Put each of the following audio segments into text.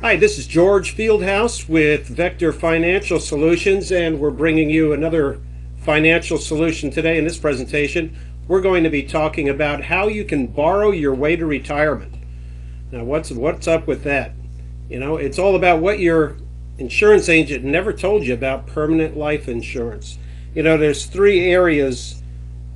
Hi, this is George Fieldhouse with Vector Financial Solutions, and we're bringing you another financial solution today. In this presentation, we're going to be talking about how you can borrow your way to retirement. Now, what's up with that? It's all about what your insurance agent never told you about permanent life insurance. There's three areas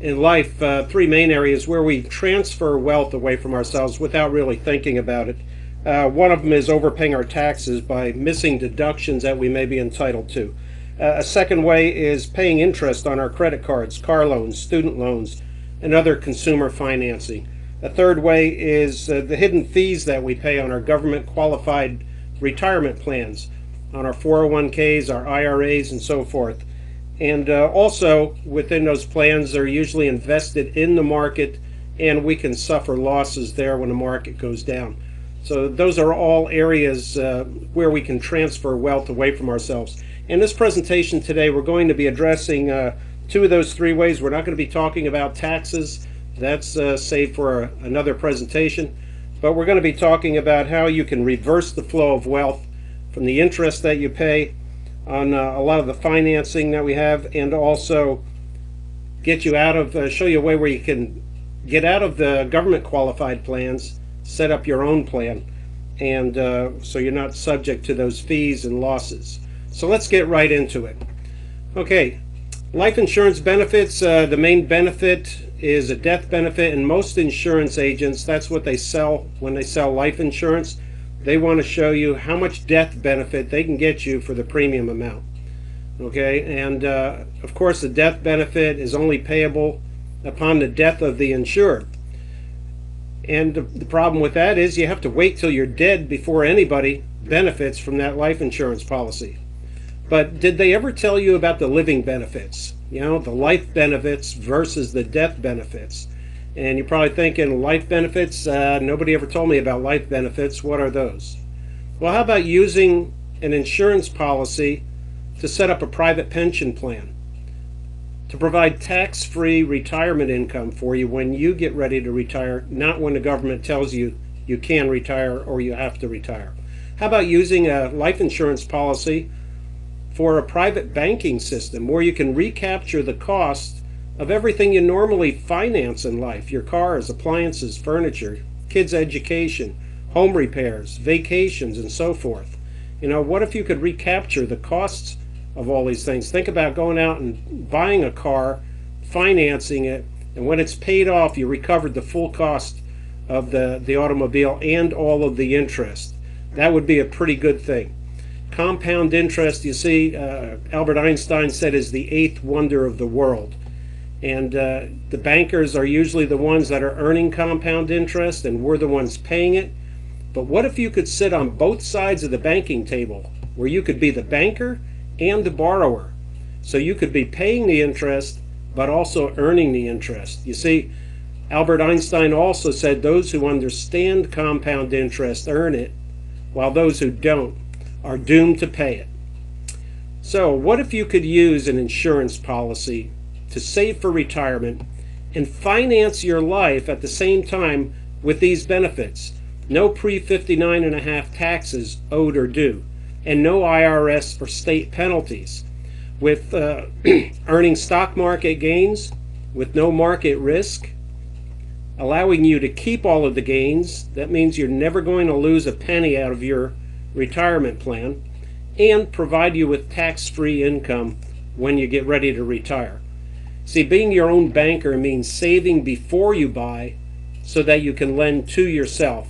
in life, three main areas where we transfer wealth away from ourselves without really thinking about it. One of them is overpaying our taxes by missing deductions that we may be entitled to. A second way is paying interest on our credit cards, car loans, student loans, and other consumer financing. A third way is the hidden fees that we pay on our government qualified retirement plans, on our 401ks, our IRAs, and so forth. And also within those plans, they're usually invested in the market, and we can suffer losses there when the market goes down. So those are all areas where we can transfer wealth away from ourselves. In this presentation today, we're going to be addressing two of those three ways. We're not going to be talking about taxes. That's saved for another presentation. But we're going to be talking about how you can reverse the flow of wealth from the interest that you pay on a lot of the financing that we have, and also get you out of, show you a way where you can get out of the government qualified plans, set up your own plan, and so you're not subject to those fees and losses. So let's get right into it. Okay, life insurance benefits. The main benefit is a death benefit, and most insurance agents, that's what they sell when they sell life insurance. They want to show you how much death benefit they can get you for the premium amount. Okay, and of course the death benefit is only payable upon the death of the insured. And the problem with that is you have to wait till you're dead before anybody benefits from that life insurance policy. But did they ever tell you about the living benefits? The life benefits versus the death benefits. And you're probably thinking, life benefits? Nobody ever told me about life benefits. What are those? Well, how about using an insurance policy to set up a private pension plan, to provide tax-free retirement income for you when you get ready to retire, not when the government tells you you can retire or you have to retire. How about using a life insurance policy for a private banking system where you can recapture the cost of everything you normally finance in life, your cars, appliances, furniture, kids' education, home repairs, vacations, and so forth. What if you could recapture the costs of all these things? Think about going out and buying a car, financing it, and when it's paid off, you recovered the full cost of the automobile and all of the interest. That would be a pretty good thing. Compound interest, you see, Albert Einstein said, is the eighth wonder of the world. And the bankers are usually the ones that are earning compound interest, and we're the ones paying it. But what if you could sit on both sides of the banking table, where you could be the banker and the borrower? So you could be paying the interest, but also earning the interest. You see, Albert Einstein also said those who understand compound interest earn it, while those who don't are doomed to pay it. So what if you could use an insurance policy to save for retirement and finance your life at the same time with these benefits? No pre-59 and a half taxes owed or due, and no IRS or state penalties, with earning stock market gains with no market risk, allowing you to keep all of the gains. That means you're never going to lose a penny out of your retirement plan, and provide you with tax-free income when you get ready to retire. See, being your own banker means saving before you buy so that you can lend to yourself.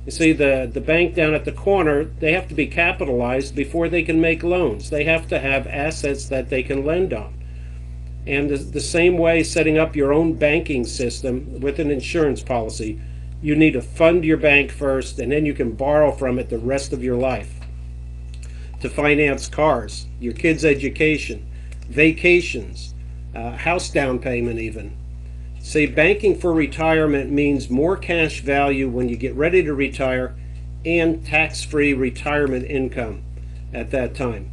You see, the bank down at the corner, they have to be capitalized before they can make loans. They have to have assets that they can lend on. And the same way, setting up your own banking system with an insurance policy, you need to fund your bank first, and then you can borrow from it the rest of your life to finance cars, your kids' education, vacations, house down payment even. Say, banking for retirement means more cash value when you get ready to retire, and tax-free retirement income at that time.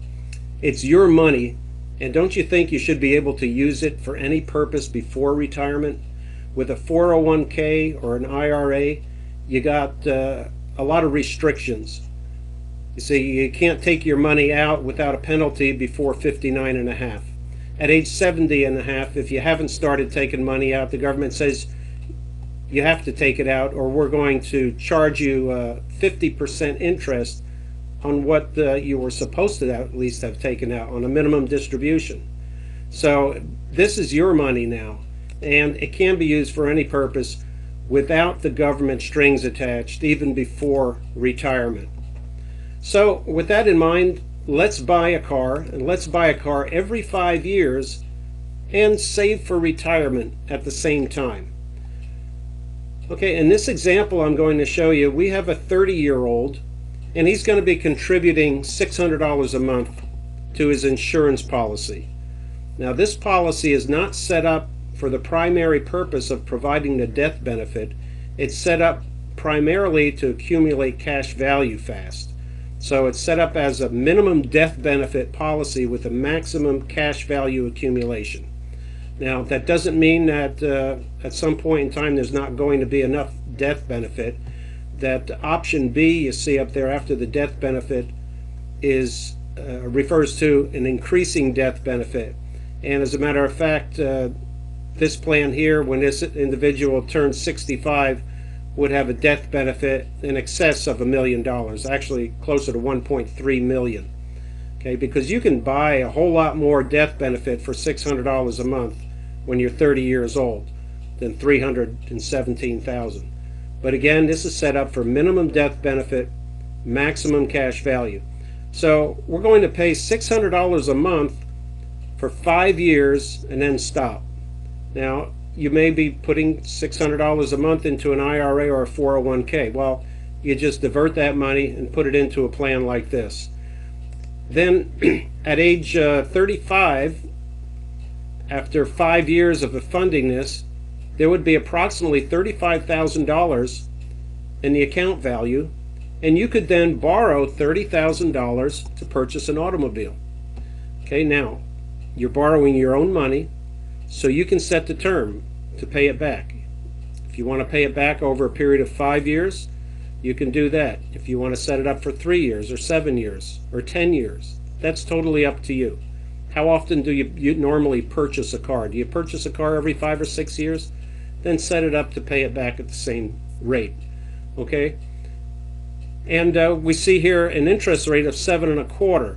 It's your money, and don't you think you should be able to use it for any purpose before retirement? With a 401k or an IRA, you got a lot of restrictions. You see, you can't take your money out without a penalty before 59 and a half. At age 70 and a half, if you haven't started taking money out, the government says you have to take it out, or we're going to charge you 50% interest on what you were supposed to at least have taken out on a minimum distribution. So this is your money now, and it can be used for any purpose without the government strings attached, even before retirement. So with that in mind, let's buy a car, and let's buy a car every 5 years and save for retirement at the same time. Okay, in this example I'm going to show you, we have a 30-year-old, and he's going to be contributing $600 a month to his insurance policy. Now, this policy is not set up for the primary purpose of providing the death benefit. It's set up primarily to accumulate cash value fast. So it's set up as a minimum death benefit policy with a maximum cash value accumulation. Now, that doesn't mean that at some point in time there's not going to be enough death benefit. That option B you see up there after the death benefit is refers to an increasing death benefit. And as a matter of fact, this plan here, when this individual turns 65, would have a death benefit in excess of $1 million, actually closer to 1.3 million. Okay, because you can buy a whole lot more death benefit for $600 a month when you're 30 years old than $317,000. But again, this is set up for minimum death benefit, maximum cash value. So we're going to pay $600 a month for 5 years and then stop. Now, you may be putting $600 a month into an IRA or a 401k. Well, you just divert that money and put it into a plan like this. Then at age 35, after 5 years of funding this, there would be approximately $35,000 in the account value, and you could then borrow $30,000 to purchase an automobile. Okay, now you're borrowing your own money, so you can set the term to pay it back. If you want to pay it back over a period of 5 years, you can do that. If you want to set it up for 3 years or 7 years or 10 years, that's totally up to you. How often do you normally purchase a car? Do you purchase a car every 5 or 6 years? Then set it up to pay it back at the same rate. Okay? And we see here an interest rate of 7.25%.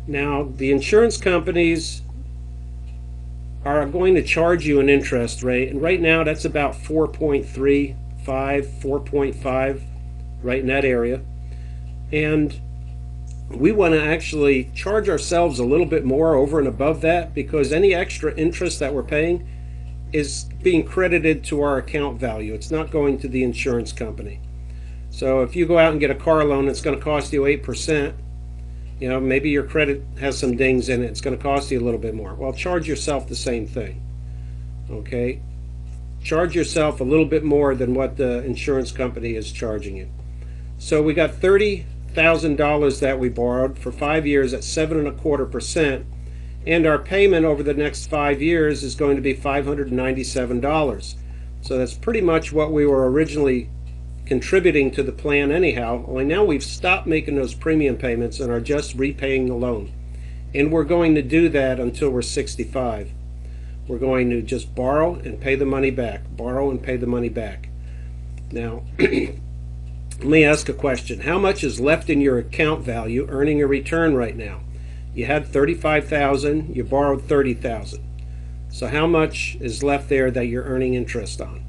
Now, the insurance companies are going to charge you an interest rate, and right now that's about 4.35, 4.5, right in that area. And we want to actually charge ourselves a little bit more over and above that, because any extra interest that we're paying is being credited to our account value. It's not going to the insurance company. So if you go out and get a car loan, it's going to cost you 8%. You know, maybe your credit has some dings in it. It's going to cost you a little bit more. Well, charge yourself the same thing. Okay? Charge yourself a little bit more than what the insurance company is charging you. So we got $30,000 that we borrowed for 5 years at 7.25%, and our payment over the next 5 years is going to be $597. So that's pretty much what we were originally contributing to the plan anyhow, only now we've stopped making those premium payments and are just repaying the loan. And we're going to do that until we're 65. We're going to just borrow and pay the money back, borrow and pay the money back. Now, let me ask a question. How much is left in your account value earning a return right now? You had $35,000, you borrowed $30,000. So how much is left there that you're earning interest on?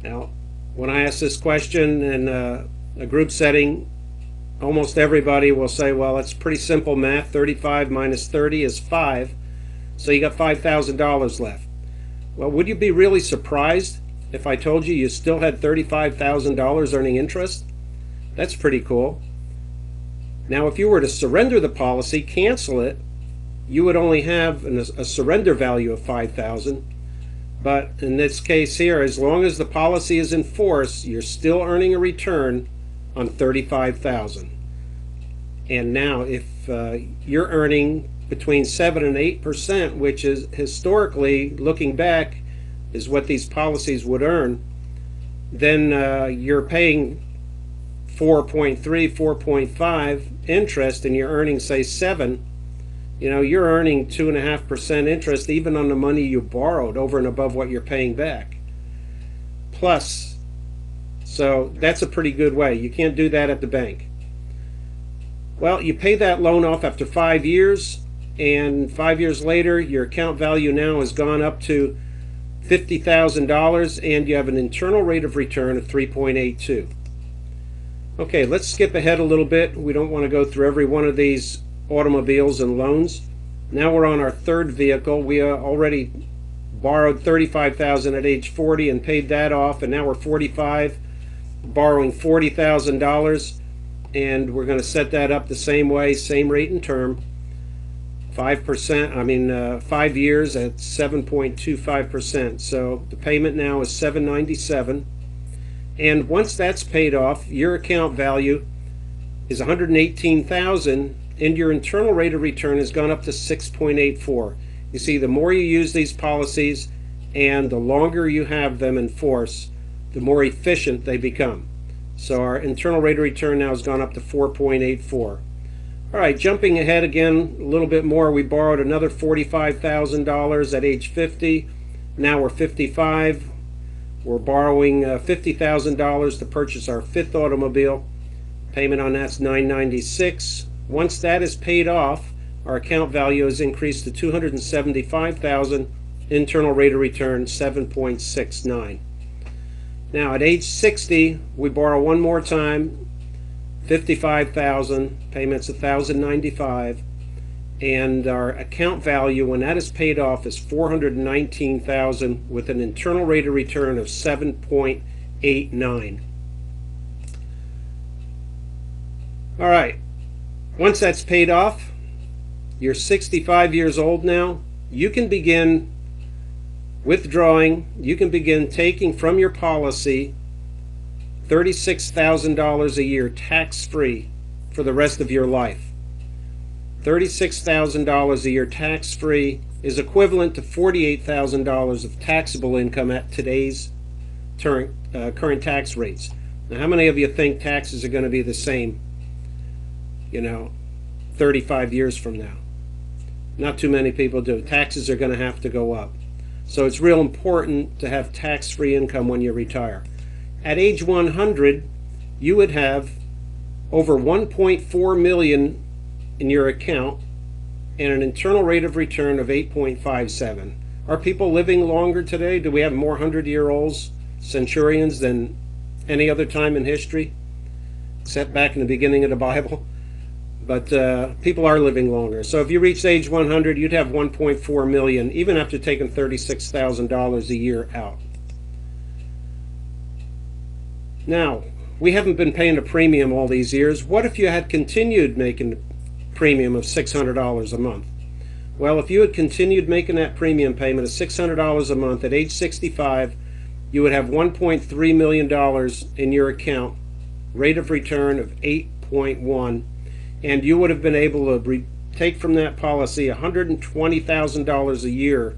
Now, when I ask this question in a group setting, almost everybody will say, well, it's pretty simple math. 35 minus 30 is 5. So you got $5,000 left. Well, would you be really surprised if I told you you still had $35,000 earning interest? That's pretty cool. Now, if you were to surrender the policy, cancel it, you would only have a surrender value of $5,000. But in this case here, as long as the policy is in force, you're still earning a return on $35,000. And now, if you're earning between 7 and 8%, which is historically, looking back, is what these policies would earn, then you're paying 4.3, 4.5 interest and you're earning, say, 7, you're earning 2.5% interest even on the money you borrowed over and above what you're paying back. Plus, so that's a pretty good way. You can't do that at the bank. Well, you pay that loan off after 5 years, and 5 years later, your account value now has gone up to $50,000, and you have an internal rate of return of 3.82. Okay, let's skip ahead a little bit. We don't want to go through every one of these automobiles and loans. Now we're on our third vehicle. We already borrowed $35,000 at age 40 and paid that off, and now we're 45, borrowing $40,000, and we're going to set that up the same way, same rate and term. 5%, 5 years at 7.25%. So the payment now is $797. And once that's paid off, your account value is $118,000, and your internal rate of return has gone up to 6.84. You see, the more you use these policies and the longer you have them in force, the more efficient they become. So our internal rate of return now has gone up to 4.84. All right, jumping ahead again a little bit more, we borrowed another $45,000 at age 50. Now we're 55. We're borrowing $50,000 to purchase our fifth automobile. Payment on that's $996. Once that is paid off, our account value has increased to $275,000. Internal rate of return 7.69. Now at age 60, we borrow one more time. $55,000, payments $1,095, and our account value when that is paid off is $419,000 with an internal rate of return of 7.89. All right, once that's paid off, you're 65 years old now. You can begin withdrawing, you can begin taking from your policy $36,000 a year tax-free for the rest of your life. $36,000 a year tax-free is equivalent to $48,000 of taxable income at today's current tax rates. Now, how many of you think taxes are going to be the same, 35 years from now? Not too many people do. Taxes are going to have to go up. So it's real important to have tax-free income when you retire. At age 100, you would have over $1.4 million in your account and an internal rate of return of 8.57. Are people living longer today? Do we have more 100-year-olds, centurions, than any other time in history, except back in the beginning of the Bible? But people are living longer. So if you reach age 100, you'd have $1.4 million, even after taking $36,000 a year out. Now, we haven't been paying a premium all these years. What if you had continued making a premium of $600 a month? Well, if you had continued making that premium payment of $600 a month at age 65, you would have $1.3 million in your account, rate of return of 8.1, and you would have been able to take from that policy $120,000 a year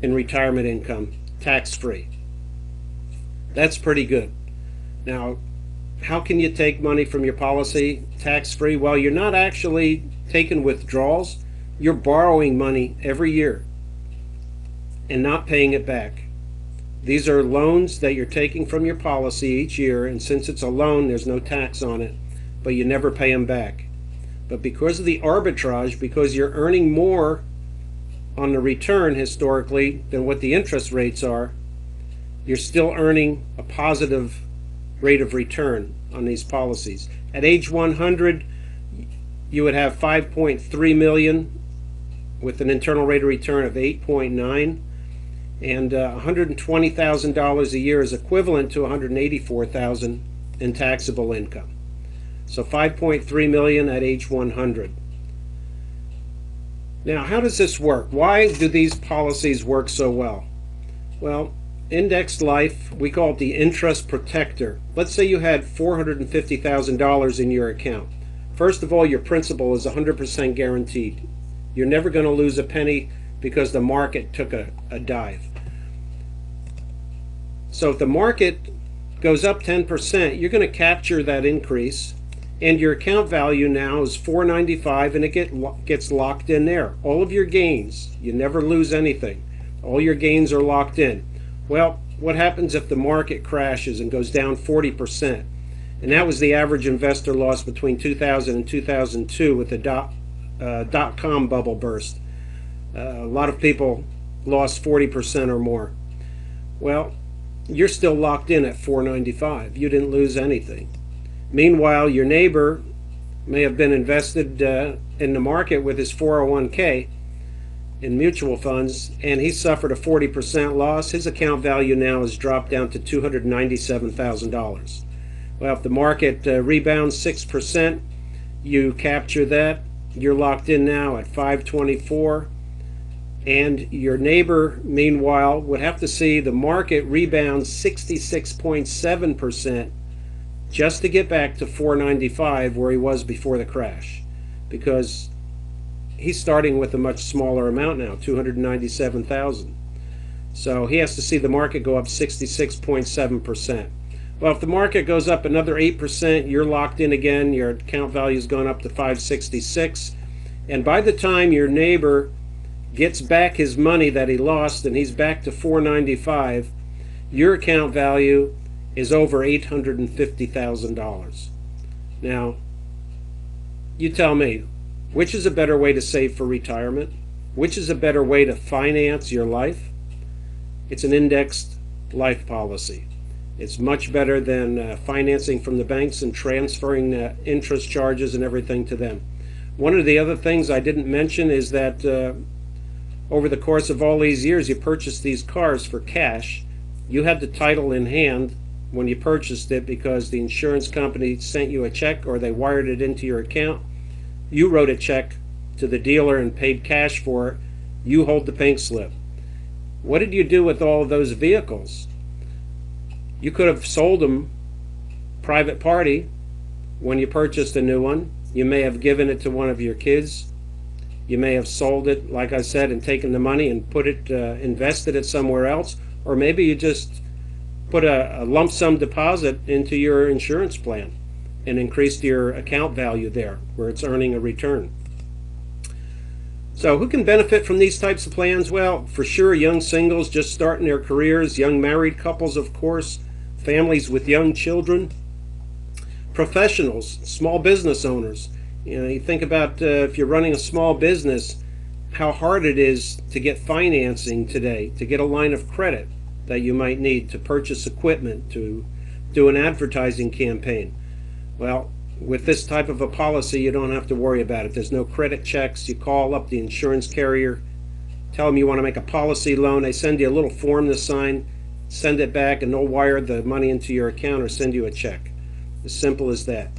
in retirement income, tax-free. That's pretty good. Now, how can you take money from your policy tax-free? Well, you're not actually taking withdrawals. You're borrowing money every year and not paying it back. These are loans that you're taking from your policy each year, and since it's a loan, there's no tax on it, but you never pay them back. But because of the arbitrage, because you're earning more on the return historically than what the interest rates are, you're still earning a positive rate of return on these policies. At age 100, you would have $5.3 million with an internal rate of return of 8.9, and $120,000 a year is equivalent to $184,000 in taxable income. So $5.3 million at age 100. Now, how does this work? Why do these policies work so well? Well, indexed life, we call it the interest protector. Let's say you had $450,000 in your account. First of all, your principal is 100% guaranteed. You're never going to lose a penny because the market took a dive. So if the market goes up 10%, you're going to capture that increase, and your account value now is $4.95, and it gets locked in there. All of your gains, you never lose anything. All your gains are locked in. Well, what happens if the market crashes and goes down 40%? And that was the average investor loss between 2000 and 2002 with the dot-com bubble burst. A lot of people lost 40% or more. Well, you're still locked in at $4.95. You didn't lose anything. Meanwhile, your neighbor may have been invested in the market with his 401k in mutual funds, and he suffered a 40% loss. His account value now has dropped down to $297,000. Well, if the market rebounds 6%, you capture that. You're locked in now at $524. And your neighbor, meanwhile, would have to see the market rebound 66.7% just to get back to $495 where he was before the crash, because he's starting with a much smaller amount now, $297,000. So he has to see the market go up 66.7%. Well, if the market goes up another 8%, you're locked in again. Your account value's gone up to $566. And by the time your neighbor gets back his money that he lost and he's back to $495, your account value is over $850,000. Now, you tell me, which is a better way to save for retirement? Which is a better way to finance your life? It's an indexed life policy. It's much better than financing from the banks and transferring interest charges and everything to them. One of the other things I didn't mention is that over the course of all these years, you purchased these cars for cash. You had the title in hand when you purchased it because the insurance company sent you a check or they wired it into your account. You wrote a check to the dealer and paid cash for it. You hold the pink slip. What did you do with all of those vehicles? You could have sold them private party when you purchased a new one. You may have given it to one of your kids. You may have sold it, like I said, and taken the money and put it, invested it somewhere else. Or maybe you just put a lump sum deposit into your insurance plan and increased your account value there where it's earning a return. So who can benefit from these types of plans? Well, for sure, young singles just starting their careers, young married couples, of course, families with young children, professionals, small business owners. You know, you think about if you're running a small business, how hard it is to get financing today, to get a line of credit that you might need to purchase equipment, to do an advertising campaign. Well, with this type of a policy, you don't have to worry about it. There's no credit checks. You call up the insurance carrier, tell them you want to make a policy loan. They send you a little form to sign, send it back, and they'll wire the money into your account or send you a check. As simple as that.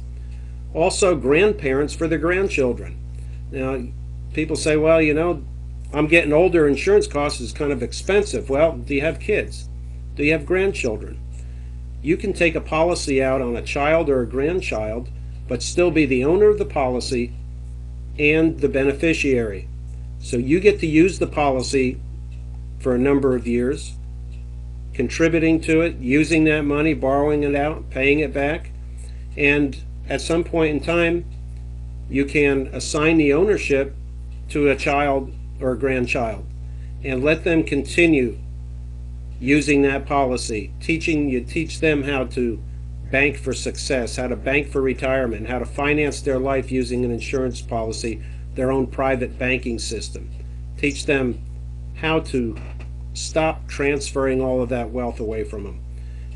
Also, grandparents for their grandchildren. Now, people say, well, you know, I'm getting older, insurance costs is kind of expensive. Well, do you have kids? Do you have grandchildren? You can take a policy out on a child or a grandchild, but still be the owner of the policy and the beneficiary. So you get to use the policy for a number of years, contributing to it, using that money, borrowing it out, paying it back, and at some point in time, you can assign the ownership to a child or a grandchild and let them continue using that policy. Teach them how to bank for success, how to bank for retirement, how to finance their life using an insurance policy, their own private banking system. Teach them how to stop transferring all of that wealth away from them.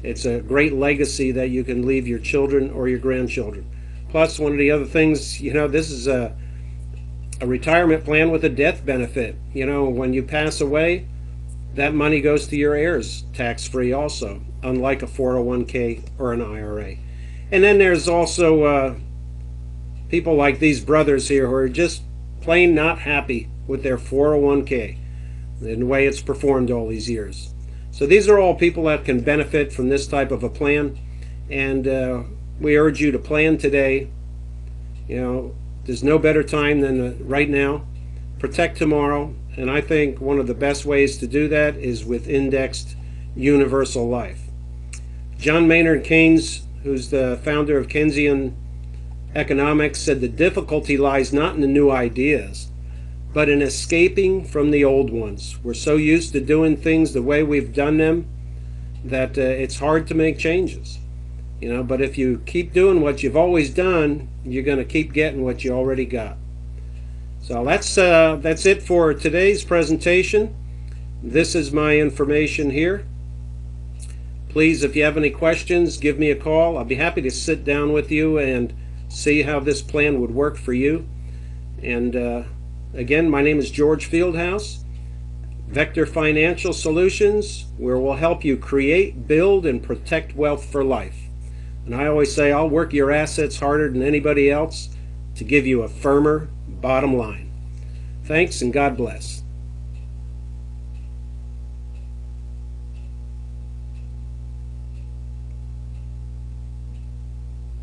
It's a great legacy that you can leave your children or your grandchildren. Plus, one of the other things, you know, this is a retirement plan with a death benefit. You know, when you pass away, that money goes to your heirs tax-free also, unlike a 401k or an IRA. And then there's also people like these brothers here who are just plain not happy with their 401k and the way it's performed all these years. So these are all people that can benefit from this type of a plan, and we urge you to plan today. You know, there's no better time than right now. Protect tomorrow, and I think one of the best ways to do that is with indexed universal life. John Maynard Keynes, who's the founder of Keynesian economics, said the difficulty lies not in the new ideas, but in escaping from the old ones. We're so used to doing things the way we've done them that it's hard to make changes. But if you keep doing what you've always done, you're going to keep getting what you already got. So that's it for today's presentation. This is my information here. Please, if you have any questions, give me a call. I'll be happy to sit down with you and see how this plan would work for you. And again, my name is George Fieldhouse, Vector Financial Solutions, where we'll help you create, build, and protect wealth for life. And I always say I'll work your assets harder than anybody else to give you a firmer bottom line. Thanks, and God bless.